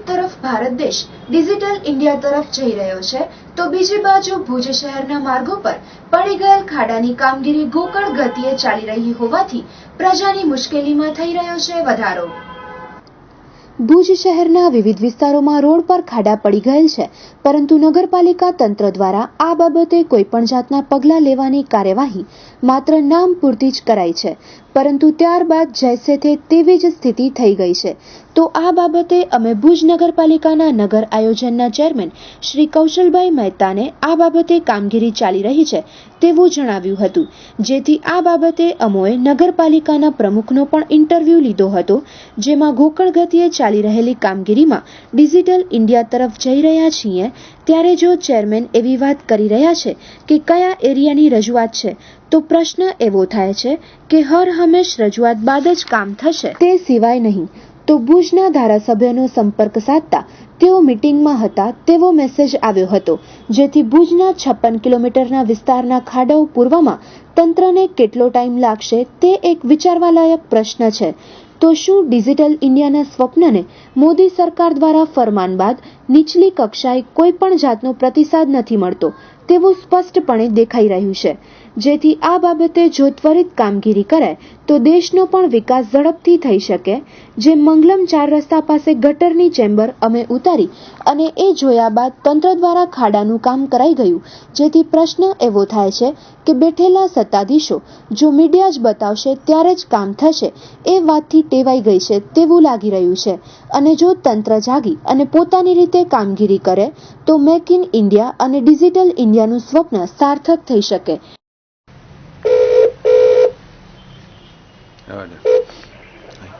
તરફ ભારત દેશ digital India તરફ જઈ રહ્યો છે, તો બીજી બાજુ ભુજ શહેરના માર્ગો પર પડી ગયેલ ખાડાની કામગીરી ગોકળ ગતિએ ચાલી રહી હોવાથી પ્રજાની મુશ્કેલીમાં થઈ રહ્યો છે વધારો। ભુજ શહેરના વિવિધ વિસ્તારોમાં રોડ પર ખાડા પડી ગયેલ છે, પરંતુ નગરપાલિકા તંત્ર દ્વારા આ બાબતે કોઈ પણ જાતના પગલાં લેવાની કાર્યવાહી માત્ર નામ પૂરતી જ કરાઈ છે, પરંતુ ત્યારબાદ જૈસે થે તેવી જ સ્થિતિ થઈ ગઈ છે। તો આ બાબતે અમે ભુજ નગરપાલિકાના નગર આયોજનના ચેરમેન શ્રી કૌશલભાઈ મહેતાને આ બાબતે કામગીરી ચાલી રહી છે તેવું જણાવ્યું હતું, જેથી આ બાબતે અમોએ નગરપાલિકાના પ્રમુખનો પણ ઇન્ટરવ્યુ લીધો હતો, જેમાં ગોકળ ગતિએ ચાલી રહેલી કામગીરીમાં ડિજિટલ ઇન્ડિયા તરફ જઈ રહ્યા છીએ ત્યારે જો ચેરમેન એવી વાત કરી રહ્યા છે કે કયા એરિયાની રજૂઆત છે, તો પ્રશ્ન એવો થાય છે કે હર હંમેશ રજૂઆત બાદ જ કામ થશે તે સિવાય નહીં। તો ભુજના ધારાસભ્યનો સંપર્ક સાધતા તેઓ મીટિંગમાં હતા તેવો મેસેજ આવ્યો હતો, જેથી ભુજના 56 કિલોમીટરના વિસ્તારના ખાડાઓ પૂરવામાં તંત્રને કેટલો ટાઈમ લાગશે તે એક વિચારવાલાયક પ્રશ્ન છે। તો શું ડિજિટલ ઇન્ડિયાના સ્વપ્નને મોદી સરકાર દ્વારા ફરમાન બાદ નીચલી કક્ષાએ કોઈ પણ જાતનો પ્રતિસાદ નથી મળતો તેવું સ્પષ્ટપણે દેખાઈ રહ્યું છે, જેથી આ બાબતે જો ત્વરિત કામગીરી કરાય તો દેશનો પણ વિકાસ ઝડપથી થઈ શકે। જે મંગલમ 4 રસ્તા પાસે ગટરની ચેમ્બર અમે ઉતારી અને એ જોયા બાદ તંત્ર દ્વારા ખાડાનું કામ કરાઈ ગયું, જેથી પ્રશ્ન એવો થાય છે કે બેઠેલા સત્તાધીશો જો મીડિયા જ બતાવશે ત્યારે જ કામ થશે એ વાતથી ટેવાઈ ગઈ છે તેવું લાગી રહ્યું છે, અને જો તંત્ર જાગી અને પોતાની રીતે કામગીરી કરે તો મેક ઇન ઇન્ડિયા અને ડિજિટલ ઇન્ડિયાનું સ્વપ્ન સાર્થક થઈ શકે।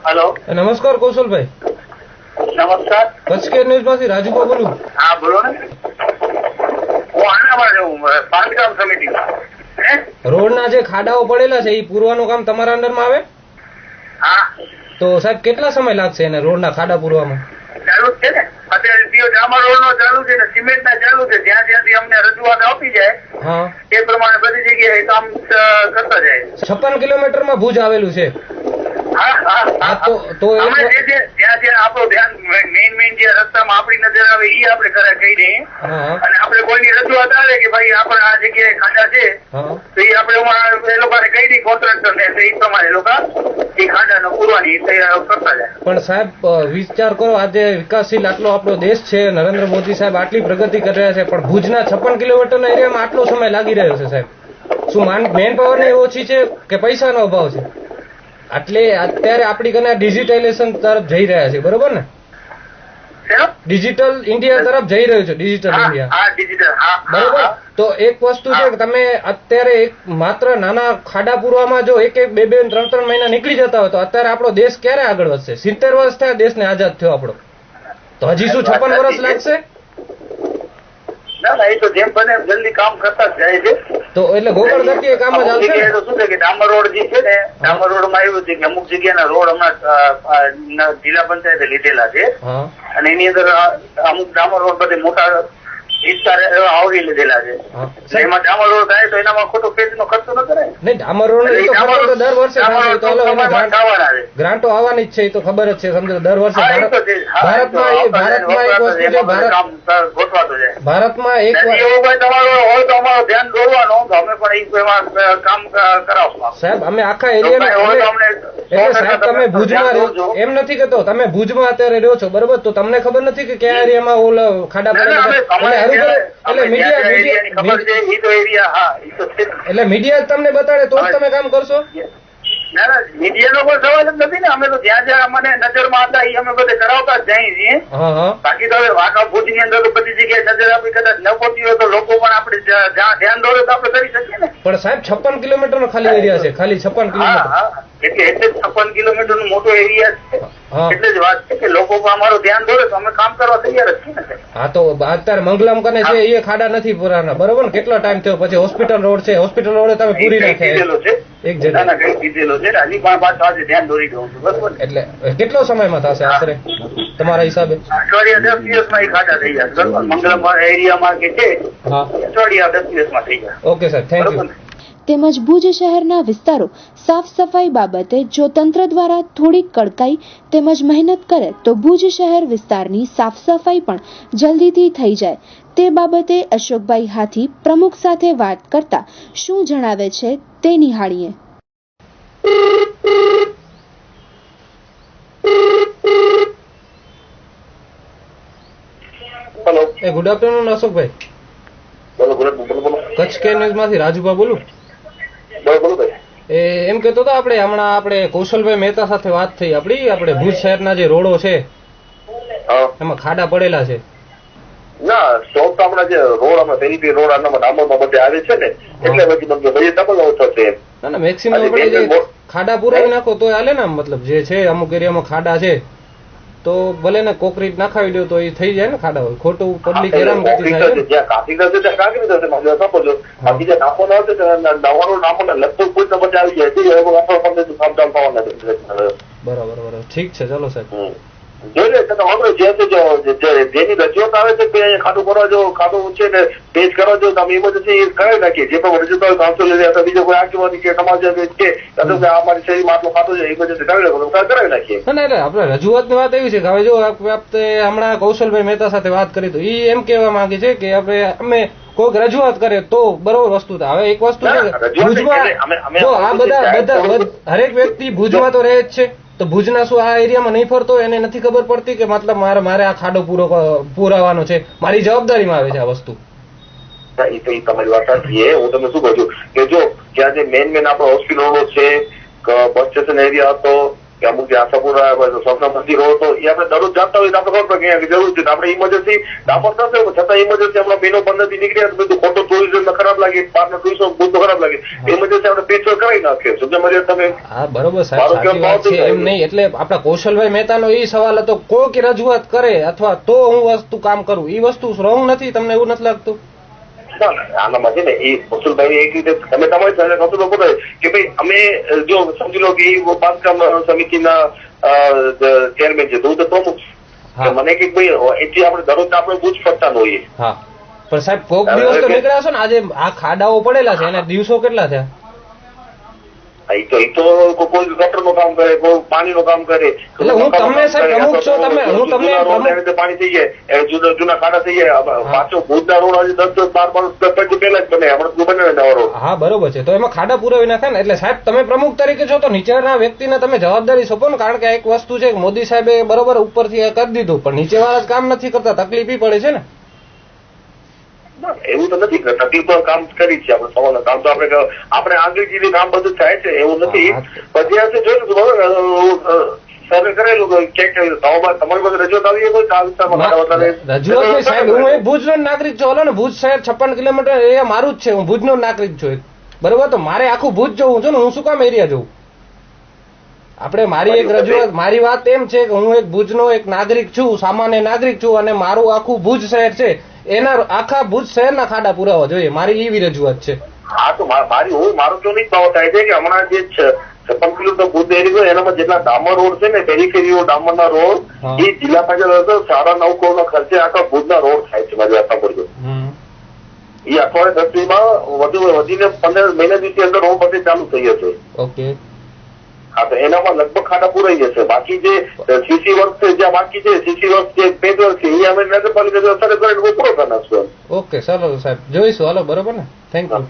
हेलो नमस्कार कौशल भाई। नमस्कार कच्छ के न्यूज में राजू बोलूं। हाँ बोलो ने। वो आना बाजू बांधकाम समिति रोड ना जे खाडाओ पड़ेला छे ई पूरવાનું કામ તમારા અંડર માં આવે? હા તો સાહેબ કેટલા સમય લાગશે એને રોડ ના ખાડા પૂરવામાં? ચાલુ છે ને અત્યારે ડીઓ ડામર રોડ નો ચાલુ છે ને સિમેન્ટ ના ચાલુ છે, જ્યાં જ્યાંથી અમને રજૂઆત આપી જાય હા એ પ્રમાણે બધી જગ્યાએ કામ કરતા જાય। 56 કિલોમીટર માં ભુજ આવેલું છે। હા હા હા તો અમે જ્યાં જ્યાં આપણું ધ્યાન મેઇન જે રસ્તામાં આપણી નજર આવે એ આપણે કહી દઈએ, અને આપણે કોઈની રજૂઆત આવે કે ભાઈ આપણે આ જગ્યાએ ખાડા છે તો એ આપણે એ લોકોને કહી દઈએ કોન્ટ્રાક્ટર ને, તો એ પ્રમાણે લોકો એ ખાડાનો પૂરવાની તૈયાર કરતા જાય। પણ સાહેબ વિચાર કરો, આજે વિકાસશીલ આટલો આપણો દેશ છે, નરેન્દ્ર મોદી સાહેબ આટલી પ્રગતિ કરી રહ્યા છે, પણ ભુજના 56 કિલોમીટરના એરિયામાં આટલો સમય લાગી રહ્યો છે સાહેબ? શું મેન પાવર ની ઓછી છે કે પૈસાનો અભાવ છે? એટલે અત્યારે આપણી કને ડિજિટાઇઝેશન તરફ જઈ રહ્યા છે, બરોબર ને? ડિજિટલ ઇન્ડિયા તરફ જઈ રહ્યું છે, ડિજિટલ ઇન્ડિયા બરોબર। તો એક વસ્તુ છે કે તમે અત્યારે એક માત્ર નાના ખાડા પૂરવામાં જો એક 2 3 મહિના નીકળી જતા હોય તો અત્યારે આપણો દેશ ક્યારે આગળ વધશે? 70 વર્ષ થયા દેશને આઝાદ થયો આપણો, તો હજી શું 56 વર્ષ લાગશે? ના ના, એ તો જેમ બને જલ્દી કામ કરતા જાય છે, તો એટલે ગોકળ ગતિએ કામ જ આવશે। તો શું છે કે ડામર રોડ જે છે ને, ડામર રોડ માં એવું છે કે અમુક જગ્યાના રોડ હમણાં જિલ્લા પંચાયતે લીધેલા છે, અને એની અંદર અમુક ડામર રોડ બધે મોટા વિસ્તાર આવરી લીધેલા છે, એમાં ડામર રોડ થાય તો એનામાં ખોટો પેજનો ખર્ચો ન કરાય ને? ડામર રોડ દર વર્ષે ગ્રાન્ટો આવવાની જ છે, એ તો ખબર જ છે, સમજો દર વર્ષે ભારતમાં એક તમારો હોય તો અમારો ધ્યાન દોરવાનું, અમે પણ એમાં કામ કરાવશું સાહેબ। અમે આખા એરિયામાં એટલે સાહેબ તમે ભુજમાં એમ નથી કેતો, તમે ભુજમાં અત્યારે રહ્યો છો બરોબર, તો તમને ખબર નથી કે કયા એરિયામાં ઓલા ખાડા પડે? એટલે મીડિયા તમને બતાડે તો જ તમે કામ કરશો? ના ના, મીડિયાનો કોઈ સવાલ જ નથી ને, અમે તો જ્યાં જ્યાં અમને નજરમાં હતા એ અમે બધે કરાવતા જ જઈએ છીએ। બાકી તો હવે વાંકા ભુજ ની અંદર તો બધી જગ્યાએ નજર આપી કદાચ ન પહોંચી હોય તો લોકો પણ આપણે ધ્યાન દોરે તો આપણે કરી શકીએ ને। પણ સાહેબ 56 કિલોમીટર નો ખાલી એરિયા છે, ખાલી 56 કિલોમીટર એટલે 56 કિલોમીટર નો મોટો એરિયા છે, એટલે જ વાત છે કે લોકો પણ અમારું ધ્યાન દોરે તો અમે કામ કરવા તૈયાર જ છીએ ને। હા તો અત્યારે મંગલમ કને છે એ ખાડા નથી પૂરાના, બરોબર ને? કેટલો ટાઈમ થયો? પછી હોસ્પિટલ રોડ છે, હોસ્પિટલ રોડ તમે પૂરી નાખેલો છે એક જગ્યાએ, કઈ કીધેલો છે, હજી પણ પાછું આજે ધ્યાન દોરી દઉં છું, બરોબર? એટલે કેટલો સમયમાં થશે આશરે તમારા હિસાબે? અઠવાડિયા 10 દિવસમાં એ ખાડા થઈ જાય, બરોબર? મંગલમ એરિયામાં કે છે અઠવાડિયા 10 દિવસમાં થઈ જાય। Okay sir, thank you. તેમજ ભુજ શહેરના વિસ્તારો સાફ સફાઈ બાબતે જો તંત્ર દ્વારા થોડીક કડકાઈ તેમજ મહેનત કરે તો ભુજ શહેર વિસ્તારની સાફ સફાઈ પણ જલ્દીથી થઈ જાય તે બાબતે અશોકભાઈ હાથી પ્રમુખ સાથે વાત કરતા શું જણાવે છે તે નિહાળીએ. હેલો, ગુડ આફ્ટરનૂન અશોકભાઈ. બોલો. કચ્છ કે ન્યૂઝ માંથી રાજુભા બોલું. બોલો ભાઈ. એમ કહેતો હતો આપણે કૌશલભાઈ મહેતા સાથે વાત થઈ આપણે ભુજ શહેરના જે રોડો છે એમાં ખાડા પડેલા છે. ના, સ્ટોપ તો આપણા જે રોડ આપણે પેલી રોડ આનામાં ડામરમાં બધે આવે છે ને એટલે પછી બંધ ભાઈ ડબલ ઓછો છે. ના મેક્સિમમ ખાડા પુરાવી નાખો તો હાલે ને, મતલબ જે છે અમુક એરિયામાં ખાડા છે તો ભલે ને કોન્ક્રીટ નાખાવી દો તો એ થઈ જાય ને ખાડા. હોય ખોટું પબ્લિક હેરાન કરતી થાય છે. જ્યાં કાપી થશે ત્યાં કાપી થશે બાકી જ્યાં નાખો ના હશે નવાનો નાખો ને લગભગ કોઈ તો પછી આવી જાય કામ ચાલ થવાના. બરાબર ઠીક છે ચલો સાહેબ. જોઈ લે જેની રજૂઆત આવે છે કે અહીંયા ખાતું કરવા જો ખાતું છે ને પેજ કરવા જો તમે ઇમરજન્સી કરાવી નાખીએ. જે પણ રજૂઆત આવે કાઉન્સિલ અથવા બીજો કોઈ આગેવાની કે સમાજ કે અમારી શહેરમાં આટલું ખાતું છે ઇમરજન્સી કરાવી નાખીએ. ના એટલે આપણે રજૂઆતની વાત એવી છે કે હવે જો આપણે હમણાં કૌશલભાઈ મહેતા સાથે વાત કરી તો એ એમ કહેવા માંગે છે કે અમે કોઈક રજૂઆત કરે તો બરોબર વસ્તુ થાય. હવે એક વસ્તુ છે ભુજમાં જો આ બધા હરેક વ્યક્તિ ભુજમાં તો રહે જ છે તો ભુજના શું આ એરિયામાં નહીં ફરતો એને નથી ખબર પડતી કે મતલબ મારે આ ખાડો પુરાવાનો છે, મારી જવાબદારીમાં આવે છે આ વસ્તુ. તમારી વાત સાચી છે. હું તમને શું કહું છું કે જો જ્યાં જે મેન આપણા હોસ્પિટલો છે, બસ સ્ટેશન એરિયા હતો કે અમુક જે આશાપુરા સ્વપ્ન મંદિરો હતો એ આપણે દરરોજ જાણતા હોય તો આપણે ખબર પડે કે જરૂર છે આપણે ઇમરજન્સી ડામર થશે છતાં ઇમરજન્સી આપણા મહિનો 15 થી નીકળ્યા બધું ખોટું ટુરિઝમ ખરાબ લાગે, પાર્ટનર ટુરિઝમ બધું ખરાબ લાગે. ઇમરજન્સી આપણે પેચ કરાવી નાખીએ. સમજ્યા મારી તમે? હા બરોબર સાહેબ, સાચી વાત છે એમ નહીં. એટલે આપણા કૌશલભાઈ મહેતાનો એ સવાલ હતો કોઈ રજૂઆત કરે અથવા તો હું વસ્તુ કામ કરું એ વસ્તુ રોંગ નથી. તમને એવું નથી લાગતું? આનામાં છે ને એ કૌશલભાઈ એક રીતે તમે તમારી સાથે કૌશલ બોલો કે ભાઈ અમે જો સમજી લો કે બાંધકામ સમિતિના ચેરમેન છે તો હું તો પ્રમુખ મને કે ભાઈ એથી આપણે દરરોજ આપણે બુજ ફરતા હોઈએ. હા પણ સાહેબ કોક દિવસ તો નીકળ્યા છો ને. આજે આ ખાડાઓ પડેલા છે એના દિવસો કેટલા થયા? એ તો કોઈ ગટર નું કામ કરે, કોઈ પાણી નું કામ કરે. એટલે હું તમને સાહેબ પ્રમુખ છો તમે હું તમને પાણી થઈ જાય જૂના ખાડા થઈ જાય. પાછો ભૂતના રોડ આજે 10-12 વર્ષ પહેલા જ બને હમણાં બને રોડ. હા બરોબર છે તો એમાં ખાડા પુરાવી નાખે ને. એટલે સાહેબ તમે પ્રમુખ તરીકે છો તો નીચેના વ્યક્તિને તમે જવાબદારી સોંપો ને. કારણ કે એક વસ્તુ છે કે મોદી સાહેબે બરોબર ઉપરથી કરી દીધું પણ નીચેવાળા જ કામ નથી કરતા, તકલીફ પડે છે ને. એવું તો નથી તકલીફ કામ કરી છે આપણે સવાલ કામ તો આપણે આગળ જે કામ બધું થાય છે એવું નથી. પછી આપણે જોયું સર્વે કરેલું તમારી પાસે રજૂઆત આવી રજૂઆત સાહેબ હું એક ભુજનો નાગરિક છું. ને ભુજ શહેર 56 કિલોમીટર એ મારું જ છે. હું ભુજનો નાગરિક છું બરોબર. તો મારે આખું ભુજ જવું છું ને હું શું કામ એરિયા જવું? આપણે મારી એક રજૂઆત મારી વાત એમ છે કે હું એક ભુજનો એક નાગરિક છું, સામાન્ય નાગરિક છું અને મારું આખું ભુજ શહેર છે એના આખા ભુજ શહેરના ખાડા પુરાવા જોઈએ. મારી એવી રજૂઆત છે. હા તો મારું તો નહીં ભાવ થાય છે કે હમણાં જે 56 કિલોમીટર ભુજ એરિયો એનામાં જેટલા ડામર રોડ છે ને પેરીફેરીઓ ડામરના રોડ એ જિલ્લા પંચાયત 9.5 કરોડના ખર્ચે આખા ભુજના રોડ થાય છે. મારી વાત પડજો એ અઠવાડિયે 10 દીમાં વધીને 15 મહિના દિવસની અંદર રોડ બધે ચાલુ થઈ જશે. ઓકે હા તો એનામાં લગભગ ખાડા પુરાઈ જશે. બાકી જે સીસી વર્ક છે જ્યાં બાકી છે સીસી વર્ક જે પેજ વર્ક છે એ અમે નગરપાલિકા પૂરો કરી નાખશું. ઓકે ચાલો સાહેબ જોઈશું. હાલો બરોબર ને. Thank you.